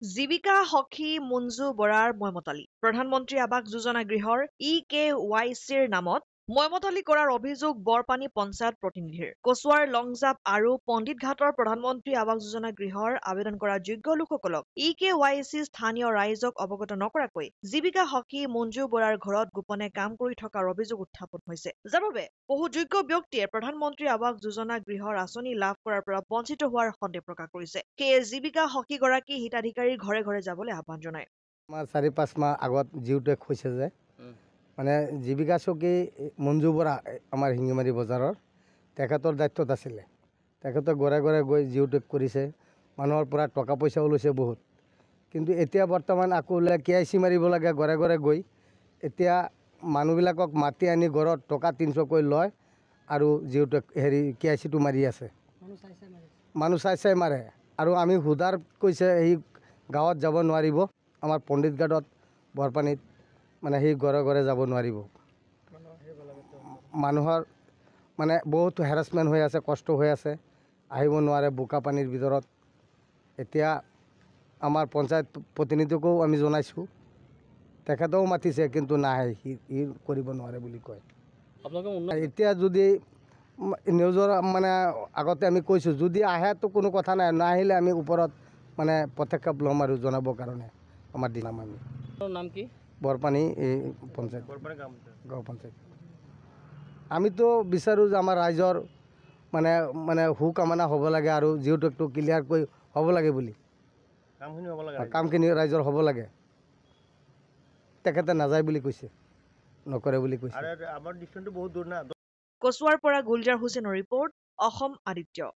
জীৱিকা সখী মঞ্জু বৰাৰ ময়মতালি প্ৰধানমন্ত্ৰী আৱাস যোজনা গৃহৰ EKYCৰ নামত ময়মতালি কৰাৰ অভিযোগ বৰপানী পঞ্চায়ত প্ৰতিনিধিৰ কচুৱাৰ লংজাপ আৰু পণ্ডিত ঘাটৰ প্ৰধানমন্ত্ৰী আৱাস যোজনা গৃহৰ আবেদন কৰা যোগ্য লোকসকলক EKYC স্থানীয় ৰাইজক অৱগত নকৰাকৈ জীৱিকা সখী মঞ্জু বৰাৰ ঘৰত গোপনে কাম কৰি থকাৰ অভিযোগ উত্থাপন হৈছে যাৰ বাবে বহু যোগ্য ব্যক্তিয়ে প্ৰধানমন্ত্ৰী আৱাস যোজনা গৃহৰ আঁচনি লাভ কৰাৰ পৰা বঞ্চিত হোৱাৰ সন্দেহ প্ৰকাশ কৰিছে সেয়ে জীৱিকা সখীগৰাকী হিতাধিকাৰীৰ ঘৰে ঘৰে যাবলৈ আহ্বান জনায় আমাৰ 4-5 মাহ আগত জিওটেক হৈছে যে মানে জীৱিকা সখী মঞ্জু বৰা আমাৰ হিঙিমাৰী বজাৰৰ তেখেতৰ দায়িত্বত আছিলে তেখেতে ঘৰে ঘৰে গৈ জিওটেক কৰিছে মানুহৰ পৰা টকা পইচাও লৈছে বহুত কিন্তু এতিয়া বৰ্তমান আকৌ KYC মাৰিব লাগে ঘৰে ঘৰে গৈ এতিয়া মানুহবিলাকক মাতি আনি ঘৰত টকা 300 কৈ লয় আৰু জিওটেক KYCটো মাৰি আছে মানুহ চাই মাৰে আৰু আমি হুদাৰ কৈছে এই গাঁৱত যাব নোৱাৰিব আমাৰ পণ্ডিত ঘাটত বৰপানীত মানে সেই ঘৰে ঘৰে যাব নোৱাৰিব মানুহৰ মানে বহুত হেৰাছমেণ্ট হৈ আছে কষ্ট হৈ আছে আহিব নোৱাৰে বোকা পানীৰ ভিতৰত এতিয়া আমাৰ পঞ্চায়ত প্ৰতিনিধিকো আমি জনাইছোঁ তেখেতেও মাতিছে কিন্তু নাহে সি কৰিব নোৱাৰে বুলি কয় এতিয়া যদি নিউজৰ মানে আগতে আমি কৈছোঁ যদি আহেতো কোনো কথা নাই নাহিলে আমি ওপৰত মানে পদক্ষেপ ল'ম আৰু জনাবৰ কাৰণে আমাৰ দিনাম আমি নাম কি বৰপানী এই পঞ্চায়ত গাঁও পঞ্চায়ত আমিতো বিচাৰোঁ যে আমাৰ ৰাইজৰ মানে মানে সুকামনা হ'ব লাগে আৰু জিওটেকটো ক্লিয়াৰকৈ হ'ব লাগে বুলি কামখিনি ৰাইজৰ হ'ব লাগে তেখেতে নাযায় বুলি কৈছে নকৰে বুলি কৈছে কচুৱাৰ পৰা গুলজাৰ হুছেইনৰ ৰিপৰ্ট অসম আদিত্য।